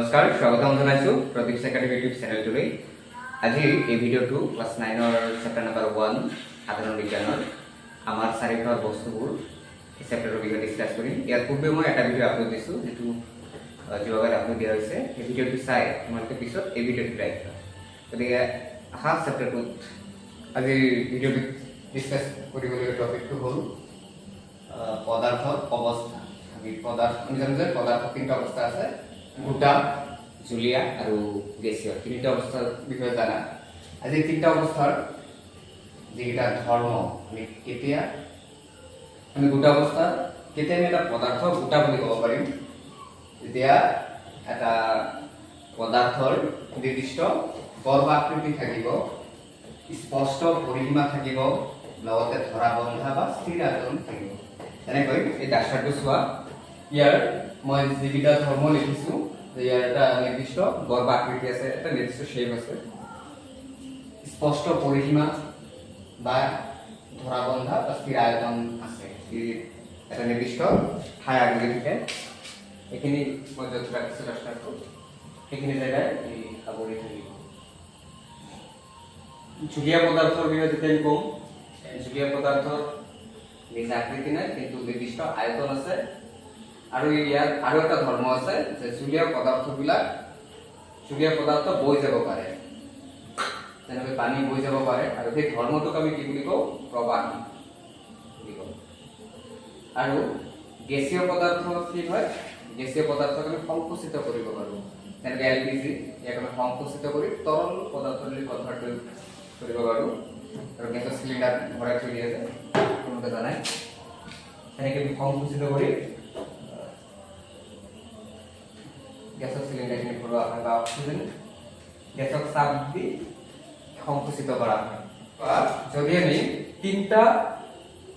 নমস্কাৰ স্বাগতম জনাইছো প্ৰদীপ একাডেমি ইউটিউব চেনেলটোলৈ। আজি এই ভিডিঅ'টো ক্লাছ 9ৰ চেপ্টাৰ নম্বৰ 1 সাধাৰণ বিজ্ঞানৰ আমাৰ চাৰিওফালৰ বস্তুবোৰ এই চেপ্টাৰৰ বিষয়ে ডিছকাছ কৰিম। ইয়াৰ পূৰ্বে মই এটা ভিডিঅ' আপলোড দিছোঁ, যিটো যোৱাবাৰ আপলোড দিয়া হৈছে। এই ভিডিঅ'টো চাই তোমালোকে পিছত এই ভিডিঅ'টো লাইক কৰা। গতিকে আহা চেপ্টাৰটোত আজি ভিডিঅ'টো ডিছকাছ কৰিবলগীয়া টপিকটো হ'ল পদাৰ্থৰ অৱস্থা। আমি জানো যে পদাৰ্থ তিনিটা অৱস্থা আছে: গোটা, জুলীয়া আৰু গেছীয়। তিনিটা অৱস্থাৰ বিষয়ে জানা। আজি তিনিটা অৱস্থাৰ যিকেইটা ধৰ্ম আমি গোটা অৱস্থাত কেতিয়া আমি এটা পদাৰ্থ গোটা বুলি ক'ব পাৰিম, যেতিয়া এটা পদাৰ্থৰ নিৰ্দিষ্ট বৰ্গ আকৃতি থাকিব, স্পষ্ট পৰিসীমা থাকিব, লগতে ধৰা বন্ধা বা স্থিৰ আচৰণ থাকিব। তেনেকৈ এই ডাক্তাৰটো চোৱা, ইয়াৰ মই যিকেইটা ধৰ্ম লিখিছোঁ, যে ইয়াৰ এটা নিৰ্দিষ্ট বৰ্গ আকৃতি আছে, এটা নিৰ্দিষ্ট শ্বেপ আছে, স্পষ্ট পৰিসীমা বা ধৰা বন্ধা বা স্থিৰ আয়তন আছে, এটা নিৰ্দিষ্ট ঠাই আগুৰি থাকে। এইখিনি মই য'ত ৰাখিছোঁ ডাক্তাৰটো, সেইখিনি জেগাই এই আগুৰি থাকিব। জুলীয়া পদাৰ্থৰ বিষয়ে যেতিয়া আমি কওঁ, জুলীয়া পদাৰ্থৰ নিজ আকৃতি নাই, কিন্তু নিৰ্দিষ্ট আয়তন আছে। আৰু ইয়াৰ আৰু এটা ধৰ্ম আছে যে জুলীয়া পদাৰ্থ বৈ যাব পাৰে, যেনেকৈ পানী বৈ যাব পাৰে। আৰু সেই ধৰ্মটোক আমি কি বুলি কওঁ? প্ৰবাহী বুলি কওঁ। আৰু গেছীয় পদাৰ্থ কি হয়? গেছীয় পদাৰ্থক আমি সংকুচিত কৰিব পাৰোঁ, যেনেকৈ LPG, ইয়াক আমি সংকুচিত কৰি তৰল পদাৰ্থলৈ কনভাৰ্ট কৰিব পাৰোঁ। আৰু গেছৰ চিলিণ্ডাৰ ভৰাই থৈ দিয়া যায়, তোমালোকে জানাই। তেনেকৈ আমি সংকুচিত কৰি গেছৰ চিলিণ্ডাৰখিনি ভৰোৱা হয়, বা অক্সিজেন গেছক চাপ দি সংকুচিত কৰা হয়। যদি আমি তিনিটা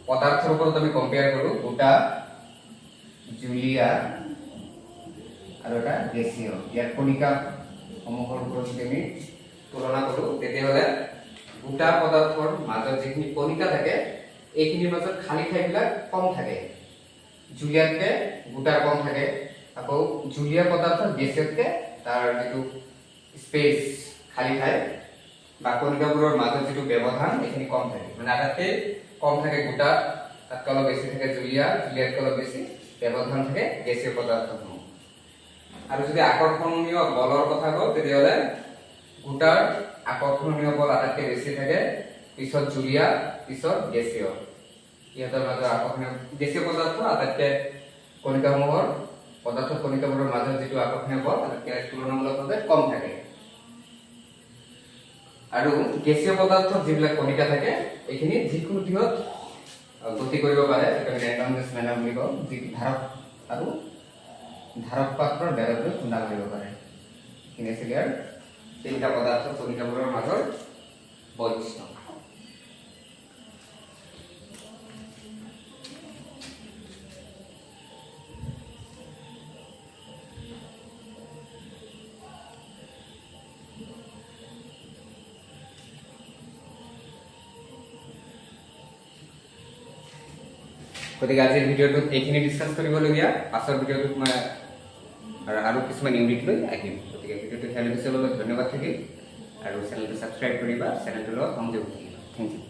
পদাৰ্থৰ ওপৰত আমি কম্পেয়াৰ কৰোঁ, গোটা, জুলীয়া আৰু এটা গেছীয়, ইয়াৰ কণিকা সমূহৰ ওপৰত যদি আমি তুলনা কৰোঁ, তেতিয়াহ'লে গোটা পদাৰ্থৰ মাজত যিখিনি কণিকা থাকে, এইখিনিৰ মাজত খালী ঠাইবিলাক কম থাকে। জুলীয়াতকে গোটাৰ কম থাকে। আকৌ জুলীয়া পদাৰ্থ গেছতকে তাৰ যিটো স্পেচ, খালী ঠাই বা কণিকাবোৰৰ মাজত যিটো ব্যৱধান, এইখিনি কম থাকে। মানে আটাইতকৈ কম থাকে গোটা, তাতকৈ অলপ বেছি থাকে জুলীয়া, জুলীয়াতকৈ অলপ বেছি ব্যৱধান থাকে গেছীয় পদাৰ্থসমূহ। আৰু যদি আকৰ্ষণীয় বলৰ কথা কওঁ, তেতিয়াহ'লে গোটাৰ আকৰ্ষণীয় বল আটাইতকৈ বেছি থাকে, পিছত জুলীয়া, পিছত গেছীয়। ইহঁতৰ মাজত আকৰ্ষণীয় গেছীয় পদাৰ্থ আটাইতকৈ কণিকাবোৰৰ মাজত যিটো আকৰ্ষণীয় বল তাতকৈ তুলনামূলকভাৱে কম থাকে। আৰু গেছীয় পদাৰ্থত যিবিলাক কণিকা থাকে, এইখিনি যিকোনো দিশত গতি কৰিব পাৰে, ৰেণ্ডমনেছ মেনাৰ বুলি কওঁ, যি ধাৰক আৰু ধাৰক পাত্ৰৰ বেৰলৈ খুন্দা কৰিব পাৰে। এইখিনি আছিলে আৰু তিনিটা পদাৰ্থ কণিকাবোৰৰ মাজৰ বৈশিষ্ট্য। গতিকে আজিৰ ভিডিঅ'টোত এইখিনি ডিছকাছ কৰিবলগীয়া। পাছৰ ভিডিঅ'টোত মই আৰু কিছুমান ইউনিট লৈ আহিম। গতিকে ভিডিঅ'টো চাই ল'বলৈ ধন্যবাদ থাকিল, আৰু চেনেলটো ছাবস্ক্ৰাইব কৰিবা, চেনেলটোৰ লগত সংযোগ থাকিবা। Thank U.